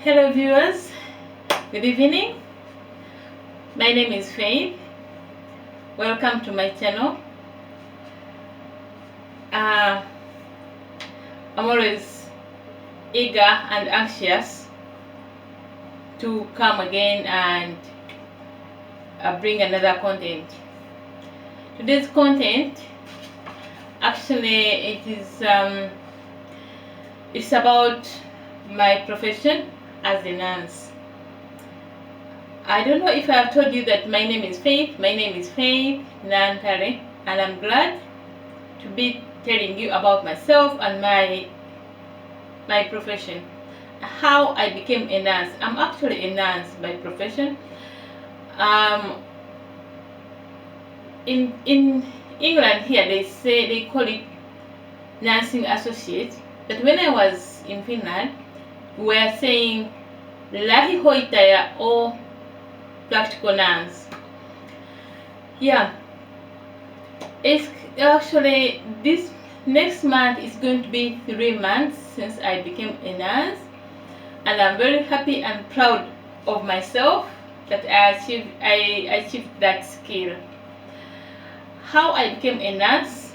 Hello viewers, good evening. My name is Faith. Welcome to my channel. I'm always eager and anxious to come again and bring another content. Today's content, actually, it's about my profession as a nurse. I don't know if I have told you that my name is Faith. My name is Faith Nantare, and I'm glad to be telling you about myself and my profession. How I became a nurse. I'm actually a nurse by profession. In England here, they call it nursing associate. But when I was in Finland, we are saying lähihoitaja or practical nurse. Yeah, it's actually this next month is going to be 3 months since I became a nurse, and I'm very happy and proud of myself that I achieved that skill. How I became a nurse?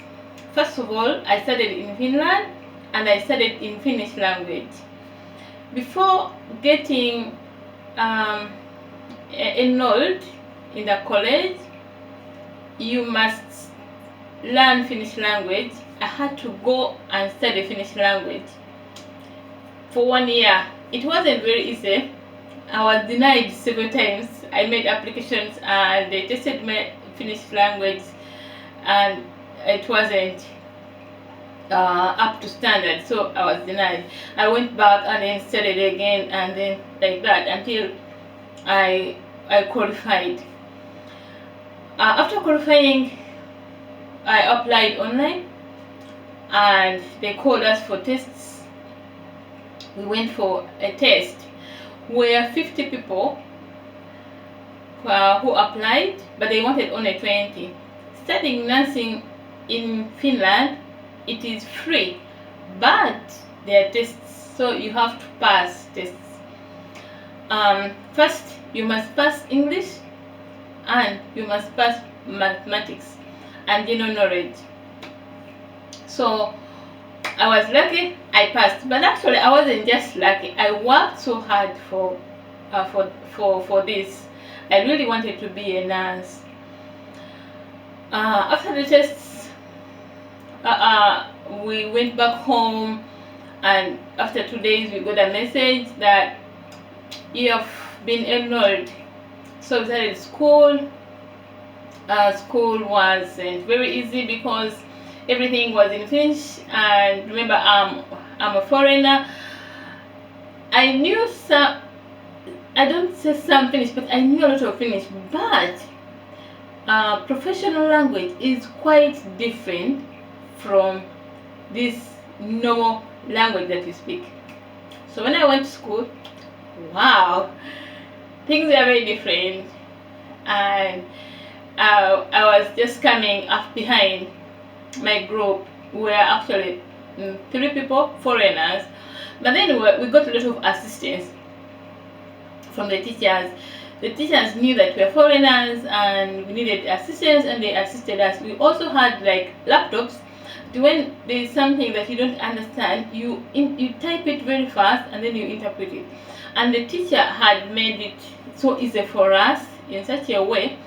First of all, I studied in Finland and I studied in Finnish language. Before getting enrolled in the college, you must learn Finnish language. I had to go and study Finnish language for 1 year. It wasn't very easy. I was denied several times. I made applications and they tested my Finnish language and it wasn't up to standard, so I was denied. I went back and then studied again, and then like that until I qualified. After qualifying, I applied online and they called us for tests. We went for a test where 50 people who applied, but they wanted only 20. Studying nursing in Finland, it is free, but there are tests, so you have to pass tests. First, you must pass English and you must pass mathematics and general knowledge. So I was lucky, I passed, but actually I wasn't just lucky. I worked so hard for this. I really wanted to be a nurse. After the tests, we went back home, and after 2 days we got a message that you have been enrolled. So we started school. School wasn't very easy because everything was in Finnish, and remember, I'm a foreigner. I knew some, I don't say some Finnish, but I knew a lot of Finnish, but professional language is quite different from this normal language that you speak. So when I went to school, wow, things are very different, and I was just coming up behind my group. We were actually 3 people, foreigners, but then we got a lot of assistance from the teachers. The teachers knew that we were foreigners and we needed assistance, and they assisted us. We also had like laptops. When there is something that you don't understand, you type it very fast and then you interpret it. And the teacher had made it so easy for us in such a way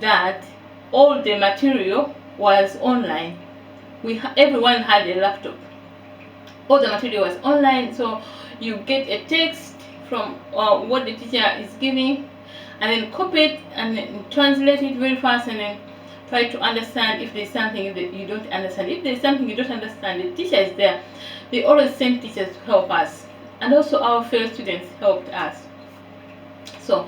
that all the material was online. Everyone had a laptop. All the material was online, so you get a text from what the teacher is giving, and then copy it and then translate it very fast, and then try to understand if there's something that you don't understand. If there's something you don't understand, the teacher is there. They always send teachers to help us, and also our fellow students helped us. So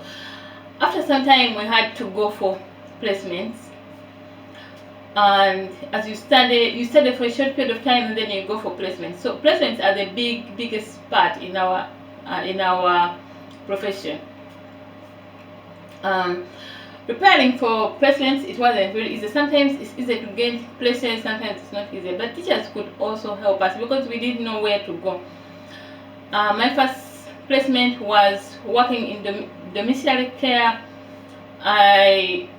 after some time we had to go for placements, and as you study for a short period of time and then you go for placements. So placements are the biggest part in our profession. Preparing for placements, it wasn't very easy. Sometimes it's easy to get places, sometimes it's not easy, but teachers could also help us because we didn't know where to go. My first placement was working in domiciliary care. I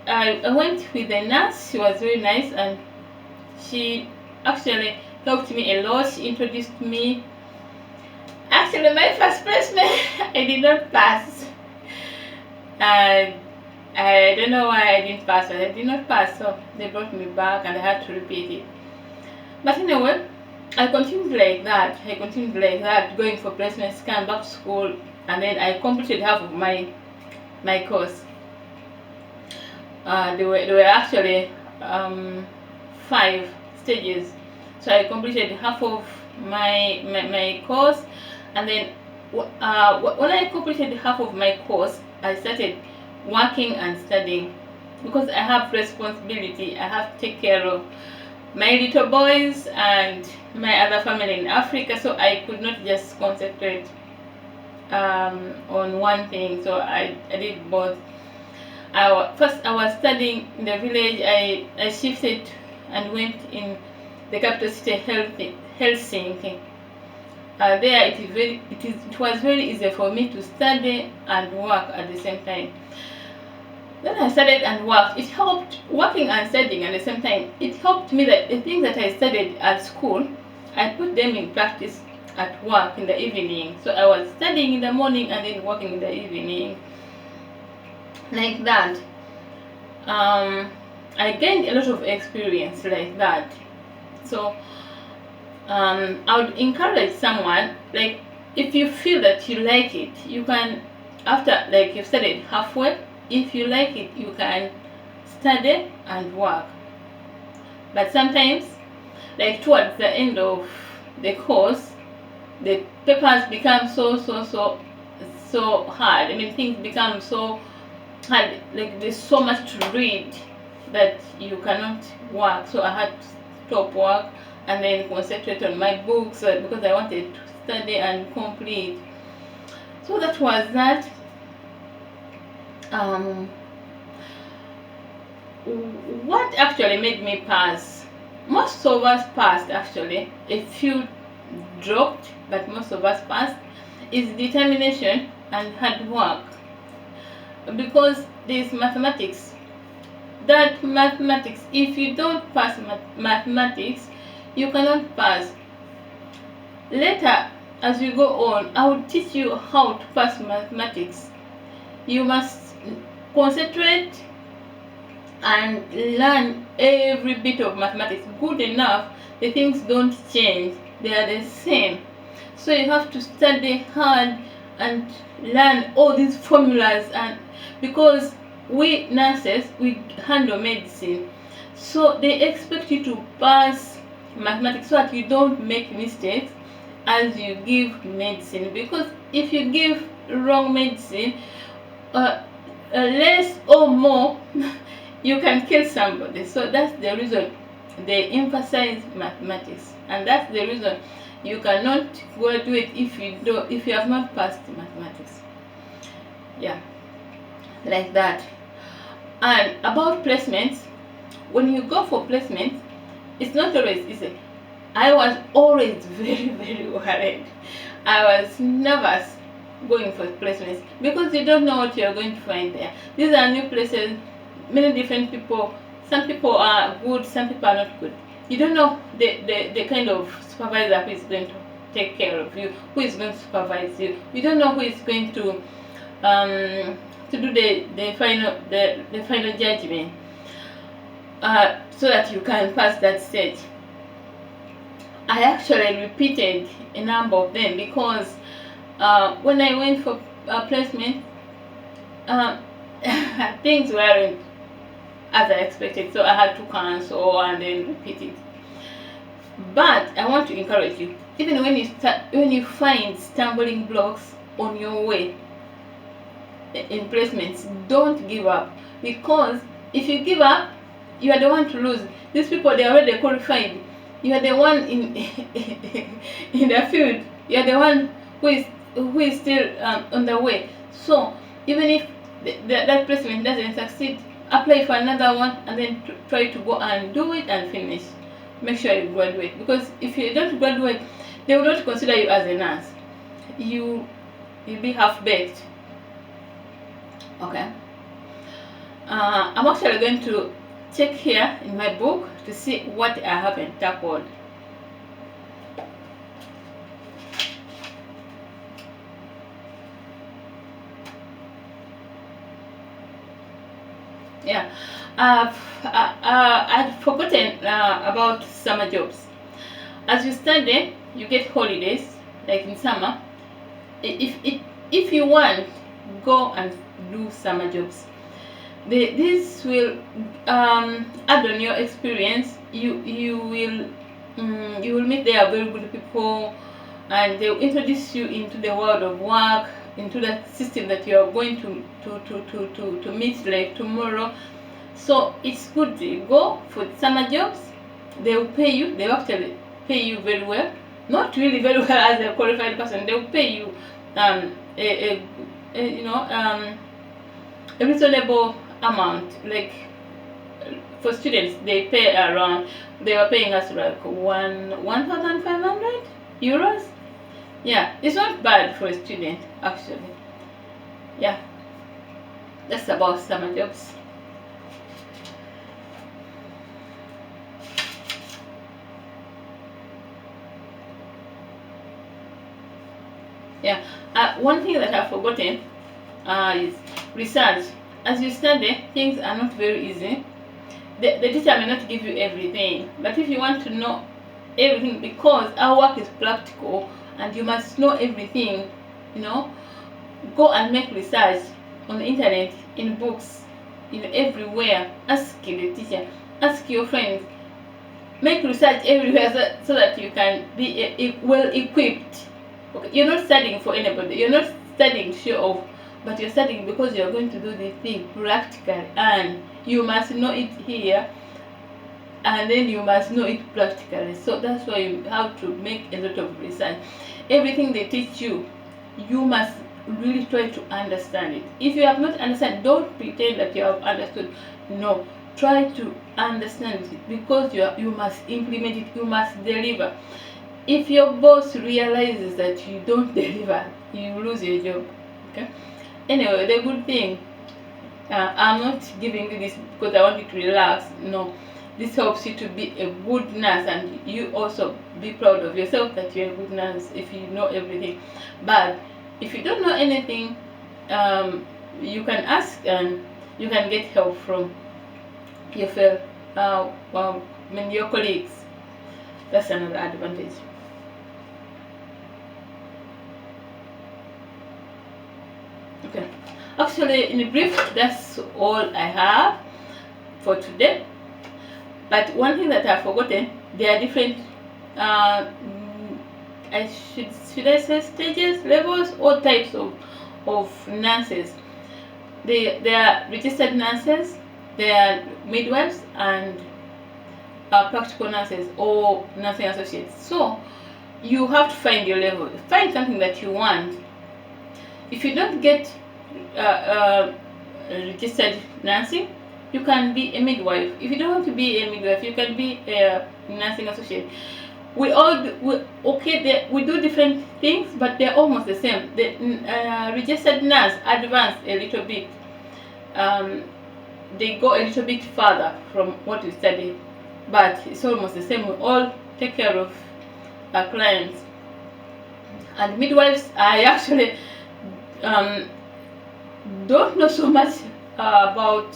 went with a nurse. She was very nice, and she actually helped me a lot. She introduced me. Actually, my first placement, I did not pass. And I don't know why I didn't pass, but I did not pass, so they brought me back and I had to repeat it. But anyway, I continued like that, going for placements, came back to school, and then I completed half of my course. There were actually 5 stages, so I completed half of my course, and then when I completed half of my course, I started working and studying, because I have responsibility. I have to take care of my little boys and my other family in Africa, so I could not just concentrate on one thing, so I did both. First I was studying in the village. I shifted and went in the capital city, Helsinki. There it was very easy for me to study and work at the same time. Then I studied and worked. It helped, working and studying at the same time. It helped me that the things that I studied at school, I put them in practice at work in the evening. So I was studying in the morning and then working in the evening, like that. I gained a lot of experience like that. So I would encourage someone, like, if you feel that you like it, you can, after like you've studied halfway, if you like it, you can study and work. But sometimes, like towards the end of the course, the papers become so hard. I mean, things become so hard, like there's so much to read that you cannot work. So I had to stop work and then concentrate on my books, because I wanted to study and complete. So that was that. What actually made me pass? Most of us passed actually. A few dropped, but most of us passed. Is determination and hard work. Because there's mathematics. That mathematics, if you don't pass mathematics, you cannot pass. Later, as we go on, I will teach you how to pass mathematics. You must concentrate and learn every bit of mathematics good enough. The things don't change, they are the same. So you have to study hard and learn all these formulas, and because we nurses, we handle medicine, so they expect you to pass mathematics so that you don't make mistakes as you give medicine. Because if you give wrong medicine, less or more, you can kill somebody. So that's the reason they emphasize mathematics, and that's the reason you cannot graduate if you have not passed mathematics. Yeah, like that. And about placements, when you go for placements, it's not always easy. I was always very worried. I was nervous going for placements, because you don't know what you're going to find there. These are new places, many different people. Some people are good, some people are not good. You don't know the kind of supervisor who is going to take care of you, who is going to supervise you. You don't know who is going to do the final judgment, so that you can pass that stage. I actually repeated a number of them, because when I went for placement, things weren't as I expected, so I had to cancel and then repeat it. But I want to encourage you, even when you find stumbling blocks on your way in placements, don't give up, because if you give up, you are the one to lose. These people, they are already qualified. You are the one in in the field. You are the one who is still on the way. So even if that placement doesn't succeed, apply for another one and then try to go and do it and finish. Make sure you graduate, because if you don't graduate, they will not consider you as a nurse. you be half baked. Okay. I'm actually going to check here in my book to see what I haven't tackled. Yeah, I'd forgotten about summer jobs. As you study, you get holidays, like in summer. If you want, go and do summer jobs. This will add on your experience. You will meet there very good people, and they will introduce you into the world of work, into the system that you are going to meet like tomorrow. So it's good to go for summer jobs. They will pay you. They will actually pay you very well. Not really very well as a qualified person. They will pay you a a reasonable amount. Like for students, they pay around. They were paying us like 1,500 euros. Yeah, it's not bad for a student actually. Yeah, that's about summer jobs. Yeah, one thing that I've forgotten is research. As you study, things are not very easy. The teacher may not give you everything, but if you want to know everything, because our work is practical and you must know everything, go and make research on the internet, in books, everywhere. Ask the teacher, ask your friends, make research everywhere so that you can be well equipped. Okay, you're not studying for anybody, you're not studying to show off, but you're studying because you're going to do the thing practically, and you must know it here and then you must know it practically. So that's why you have to make a lot of research. Everything they teach you, you must really try to understand it. If you have not understood, don't pretend that you have understood. No, try to understand it, because you must implement it, you must deliver. If your boss realizes that you don't deliver, you lose your job. Okay. Anyway, the good thing, I'm not giving you this because I want you to relax. No, this helps you to be a good nurse, and you also be proud of yourself that you're a good nurse if you know everything. But if you don't know anything, you can ask and you can get help from your your colleagues. That's another advantage. Okay, actually in brief, that's all I have for today. But one thing that I've forgotten, there are different should I say stages, levels, or types of nurses. There are registered nurses, there are midwives, and practical nurses or nursing associates. So you have to find your level, find something that you want. If you don't get registered nursing, you can be a midwife. If you don't want to be a midwife, you can be a nursing associate. We do different things, but they're almost the same. The registered nurse advance a little bit. They go a little bit further from what we study, but it's almost the same. We all take care of our clients. And midwives, I actually don't know so much about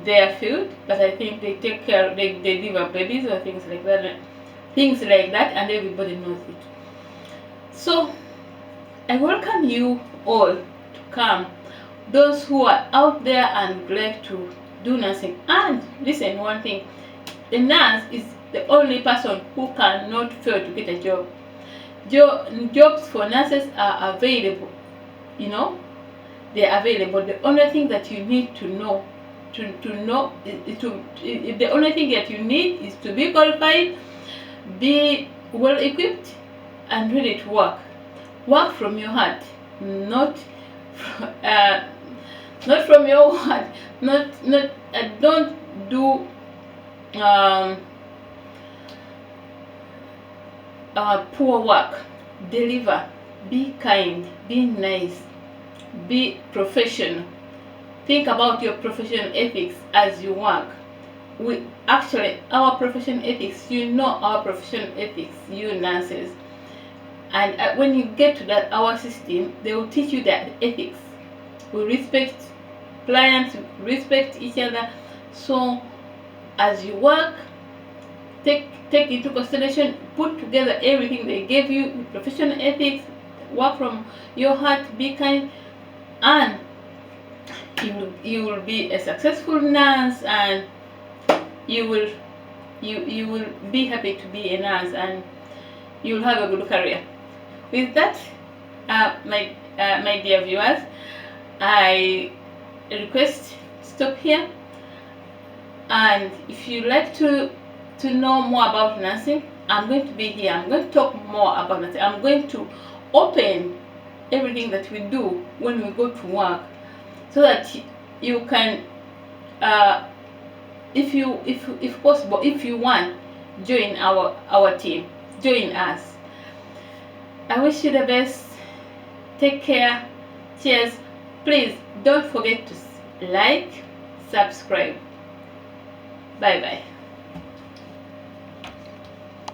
their field, but I think they take care, they deliver babies or things like that, and everybody knows it. So I welcome you all to come, those who are out there and would like to do nursing. And listen, one thing, the nurse is the only person who cannot fail to get a job. Jobs for nurses are available, they're available. The only thing that you need to know, the only thing that you need is to be qualified, be well equipped, and ready to work. Work from your heart, not from your heart. Don't do poor work. Deliver. be kind, be nice, be professional. Think about your professional ethics as you work. We actually, our professional ethics, you know our professional ethics, you nurses. And when you get to that our system, they will teach you that ethics. We respect clients, we respect each other. So as you work, take into consideration, put together everything they gave you, professional ethics, work from your heart, be kind, and you will be a successful nurse, and you will be happy to be a nurse, and you'll have a good career. With that, my dear viewers, I request stop here. And if you like to know more about nursing, I'm going to be here. I'm going to talk more about nursing. I'm going to open everything that we do when we go to work, so that you can, if possible, if you want, join our team, join us. I wish you the best. Take care. Cheers. Please don't forget to like, subscribe. Bye bye.